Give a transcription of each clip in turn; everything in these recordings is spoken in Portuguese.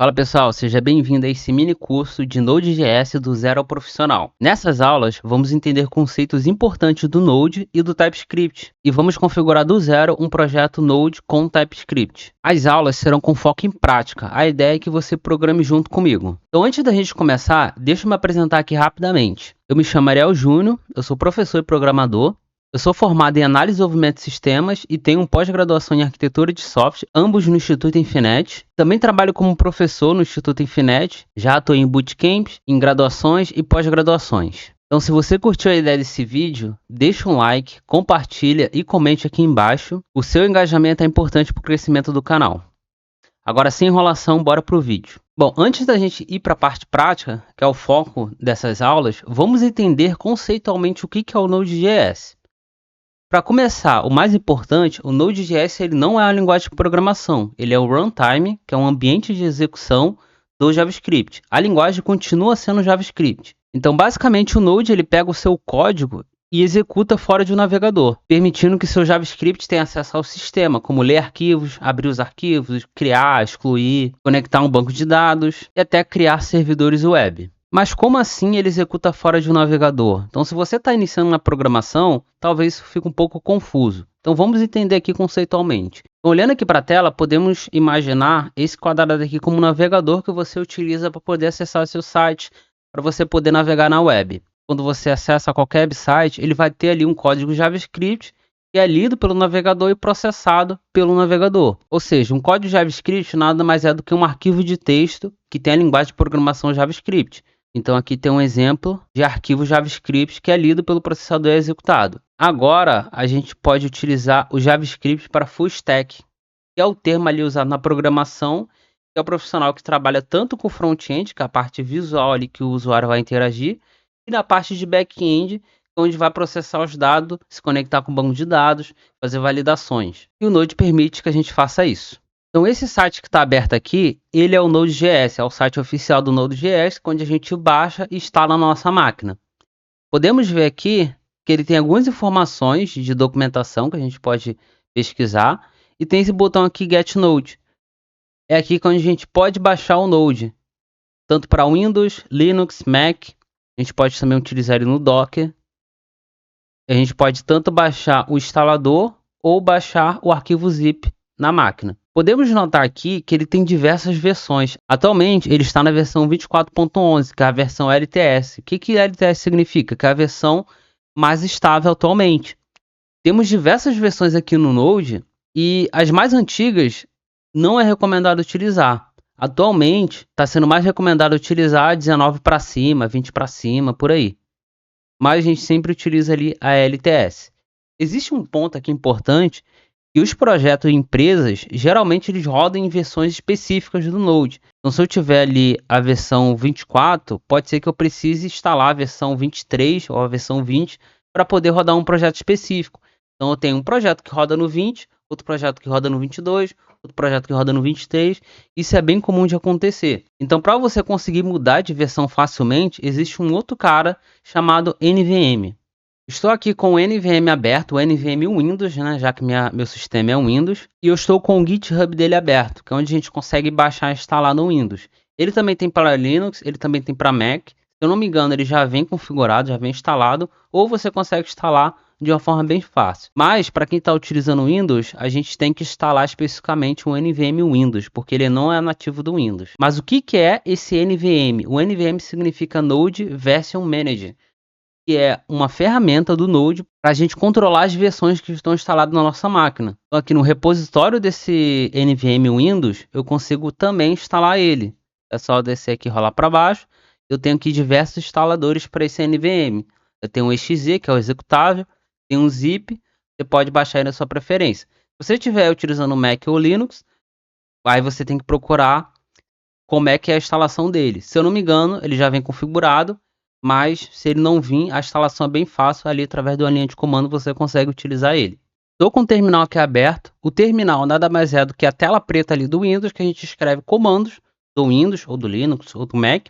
Fala pessoal, seja bem-vindo a esse mini curso de Node.js do zero ao profissional. Nessas aulas, vamos entender conceitos importantes do Node e do TypeScript e vamos configurar do zero um projeto Node com TypeScript. As aulas serão com foco em prática, a ideia é que você programe junto comigo. Então antes da gente começar, deixa eu me apresentar aqui rapidamente. Eu me chamo Ariel Júnior, eu sou professor e programador. Eu sou formado em Análise e Desenvolvimento de Sistemas e tenho pós-graduação em Arquitetura de Software, ambos no Instituto Infinet. Também trabalho como professor no Instituto Infinet, já atuei em bootcamps, em graduações e pós-graduações. Então, se você curtiu a ideia desse vídeo, deixa um like, compartilha e comente aqui embaixo. O seu engajamento é importante para o crescimento do canal. Agora, sem enrolação, bora pro vídeo. Bom, antes da gente ir para a parte prática, que é o foco dessas aulas, vamos entender conceitualmente o que é o Node.js. Para começar, o mais importante, o Node.js ele não é uma linguagem de programação, ele é o runtime, que é um ambiente de execução do JavaScript. A linguagem continua sendo JavaScript. Então, basicamente, o Node ele pega o seu código e executa fora de um navegador, permitindo que seu JavaScript tenha acesso ao sistema, como ler arquivos, abrir os arquivos, criar, excluir, conectar um banco de dados e até criar servidores web. Mas como assim ele executa fora de um navegador? Então, se você está iniciando na programação, talvez isso fique um pouco confuso. Então, vamos entender aqui conceitualmente. Então, olhando aqui para a tela, podemos imaginar esse quadrado aqui como um navegador que você utiliza para poder acessar o seu site, para você poder navegar na web. Quando você acessa qualquer website, ele vai ter ali um código JavaScript que é lido pelo navegador e processado pelo navegador. Ou seja, um código JavaScript nada mais é do que um arquivo de texto que tem a linguagem de programação JavaScript. Então aqui tem um exemplo de arquivo JavaScript que é lido pelo processador e executado. Agora a gente pode utilizar o JavaScript para full stack, que é o termo ali usado na programação, que é o profissional que trabalha tanto com front-end, que é a parte visual ali que o usuário vai interagir, e na parte de back-end, onde vai processar os dados, se conectar com o banco de dados, fazer validações. E o Node permite que a gente faça isso. Então esse site que está aberto aqui, ele é o Node.js, é o site oficial do Node.js, onde a gente baixa e instala na nossa máquina. Podemos ver aqui que ele tem algumas informações de documentação que a gente pode pesquisar, e tem esse botão aqui Get Node. É aqui que a gente pode baixar o Node, tanto para Windows, Linux, Mac. A gente pode também utilizar ele no Docker. A gente pode tanto baixar o instalador ou baixar o arquivo zip na máquina. Podemos notar aqui que ele tem diversas versões. Atualmente ele está na versão 24.11, que é a versão LTS. O que LTS significa? Que é a versão mais estável atualmente. Temos diversas versões aqui no Node e as mais antigas não é recomendado utilizar. Atualmente está sendo mais recomendado utilizar 19 para cima, 20 para cima, por aí. Mas a gente sempre utiliza ali a LTS. Existe um ponto aqui importante, que os projetos e empresas, geralmente eles rodam em versões específicas do Node. Então, se eu tiver ali a versão 24, pode ser que eu precise instalar a versão 23 ou a versão 20 para poder rodar um projeto específico. Então, eu tenho um projeto que roda no 20, outro projeto que roda no 22, outro projeto que roda no 23. Isso é bem comum de acontecer. Então, para você conseguir mudar de versão facilmente, existe um outro cara chamado NVM. Estou aqui com o NVM aberto, o NVM Windows, né, já que meu sistema é um Windows. E eu estou com o GitHub dele aberto, que é onde a gente consegue baixar e instalar no Windows. Ele também tem para Linux, ele também tem para Mac. Se eu não me engano, ele já vem configurado, já vem instalado. Ou você consegue instalar de uma forma bem fácil. Mas, para quem está utilizando o Windows, a gente tem que instalar especificamente o NVM Windows, porque ele não é nativo do Windows. Mas o que é esse NVM? O NVM significa Node Version Manager, que é uma ferramenta do Node para a gente controlar as versões que estão instaladas na nossa máquina. Então, aqui no repositório desse NVM Windows, eu consigo também instalar ele. É só descer aqui e rolar para baixo. Eu tenho aqui diversos instaladores para esse NVM. Eu tenho o exe, que é o executável, tem um zip, você pode baixar aí na sua preferência. Se você estiver utilizando Mac ou Linux, aí você tem que procurar como é que é a instalação dele. Se eu não me engano, ele já vem configurado, mas se ele não vir, a instalação é bem fácil, ali através de uma linha de comando você consegue utilizar ele. Estou com o terminal aqui aberto. O terminal nada mais é do que a tela preta ali do Windows, que a gente escreve comandos do Windows, ou do Linux, ou do Mac,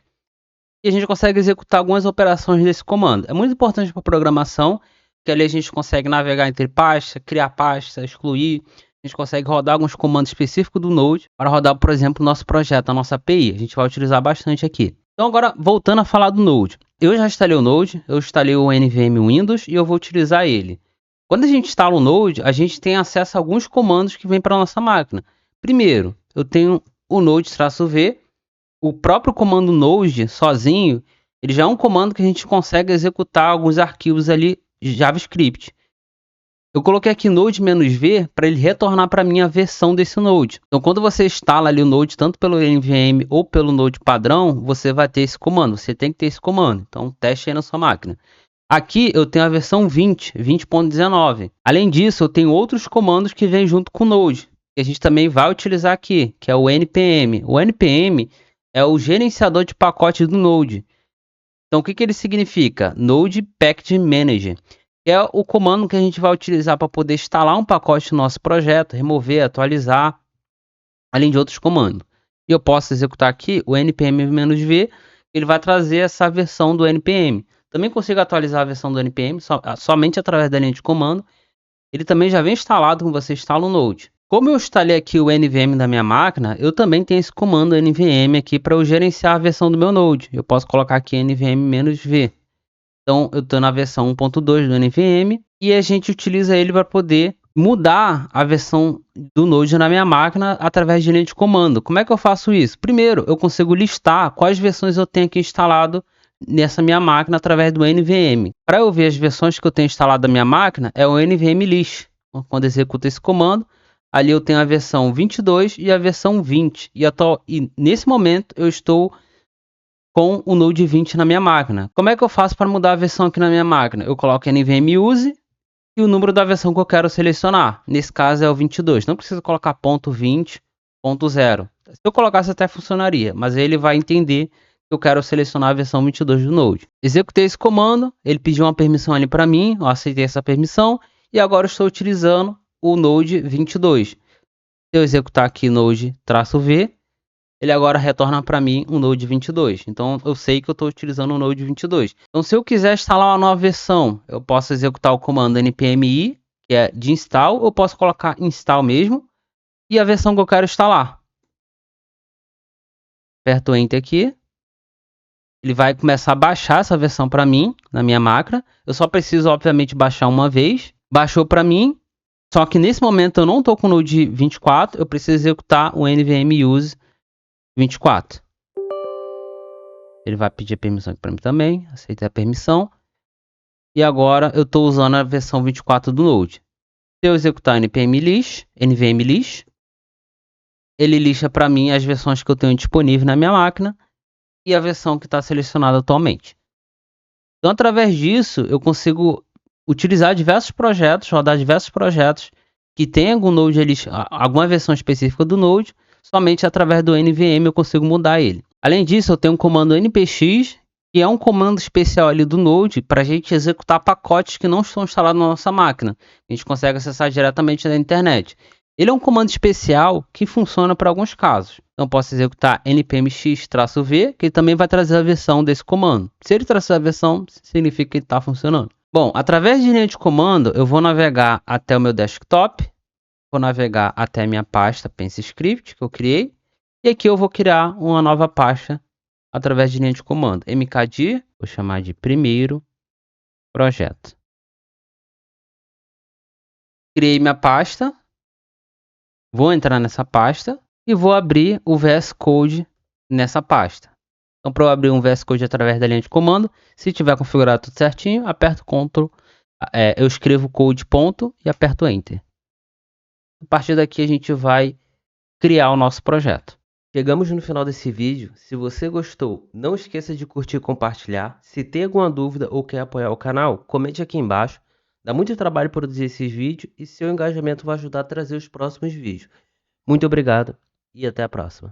e a gente consegue executar algumas operações desse comando. É muito importante para programação, que ali a gente consegue navegar entre pastas, criar pastas, excluir, a gente consegue rodar alguns comandos específicos do Node para rodar, por exemplo, o nosso projeto, a nossa API. A gente vai utilizar bastante aqui. Então agora, voltando a falar do Node. Eu já instalei o Node, eu instalei o NVM Windows e eu vou utilizar ele. Quando a gente instala o Node, a gente tem acesso a alguns comandos que vêm para a nossa máquina. Primeiro, eu tenho o Node-V. O próprio comando Node, sozinho, ele já é um comando que a gente consegue executar alguns arquivos ali de JavaScript. Eu coloquei aqui Node-V para ele retornar para mim a versão desse Node. Então, quando você instala ali o Node, tanto pelo NVM ou pelo Node padrão, você vai ter esse comando. Você tem que ter esse comando. Então, teste aí na sua máquina. Aqui eu tenho a versão 20.19. Além disso, eu tenho outros comandos que vêm junto com o Node, que a gente também vai utilizar aqui, que é o npm. O npm é o gerenciador de pacotes do Node. Então, o que ele significa? Node Package Manager. É o comando que a gente vai utilizar para poder instalar um pacote no nosso projeto, remover, atualizar, além de outros comandos. E eu posso executar aqui o npm-v, ele vai trazer essa versão do npm. Também consigo atualizar a versão do npm somente através da linha de comando. Ele também já vem instalado quando você instala o Node. Como eu instalei aqui o NVM da minha máquina, eu também tenho esse comando NVM aqui para eu gerenciar a versão do meu Node. Eu posso colocar aqui NVM-v. Então, eu estou na versão 1.2 do NVM e a gente utiliza ele para poder mudar a versão do Node na minha máquina através de linha de comando. Como é que eu faço isso? Primeiro, eu consigo listar quais versões eu tenho aqui instalado nessa minha máquina através do NVM. Para eu ver as versões que eu tenho instalado na minha máquina, é o NVM list. Quando executo esse comando, ali eu tenho a versão 22 e a versão 20. E nesse momento eu estou com o Node 20 na minha máquina. Como é que eu faço para mudar a versão aqui na minha máquina? Eu coloco NVM use e o número da versão que eu quero selecionar. Nesse caso é o 22. Não precisa colocar .20.0. Se eu colocasse até funcionaria, mas aí ele vai entender que eu quero selecionar a versão 22 do Node. Executei esse comando, ele pediu uma permissão ali para mim, eu aceitei essa permissão e agora eu estou utilizando o Node 22. Se eu executar aqui Node-V, ele agora retorna para mim um Node 22. Então, eu sei que eu estou utilizando o Node 22. Então, se eu quiser instalar uma nova versão, eu posso executar o comando npm-i, que é de install, eu posso colocar install mesmo, e a versão que eu quero instalar. Aperto Enter aqui. Ele vai começar a baixar essa versão para mim, na minha máquina. Eu só preciso, obviamente, baixar uma vez. Baixou para mim, só que nesse momento eu não estou com o Node 24, eu preciso executar o nvm use 24. Ele vai pedir a permissão aqui para mim também. Aceitei a permissão. E agora eu estou usando a versão 24 do Node. Se eu executar npm list, NVM list, ele lixa para mim as versões que eu tenho disponível na minha máquina e a versão que está selecionada atualmente. Então, através disso, eu consigo utilizar diversos projetos, rodar diversos projetos que tem algum Node ali, alguma versão específica do Node. Somente através do NVM eu consigo mudar ele. Além disso, eu tenho um comando npx, que é um comando especial ali do Node para a gente executar pacotes que não estão instalados na nossa máquina. A gente consegue acessar diretamente da internet. Ele é um comando especial que funciona para alguns casos. Então, posso executar npmx-v, que também vai trazer a versão desse comando. Se ele trazer a versão, significa que ele está funcionando. Bom, através de linha de comando, eu vou navegar até o meu desktop. Vou navegar até a minha pasta PenseScript que eu criei. E aqui eu vou criar uma nova pasta através de linha de comando. mkdir, vou chamar de primeiro projeto. Criei minha pasta. Vou entrar nessa pasta e vou abrir o VS Code nessa pasta. Então, para eu abrir um VS Code através da linha de comando, se tiver configurado tudo certinho, aperto Ctrl, eu escrevo code ponto e aperto Enter. A partir daqui a gente vai criar o nosso projeto. Chegamos no final desse vídeo. Se você gostou, não esqueça de curtir e compartilhar. Se tem alguma dúvida ou quer apoiar o canal, comente aqui embaixo. Dá muito trabalho produzir esses vídeos e seu engajamento vai ajudar a trazer os próximos vídeos. Muito obrigado e até a próxima.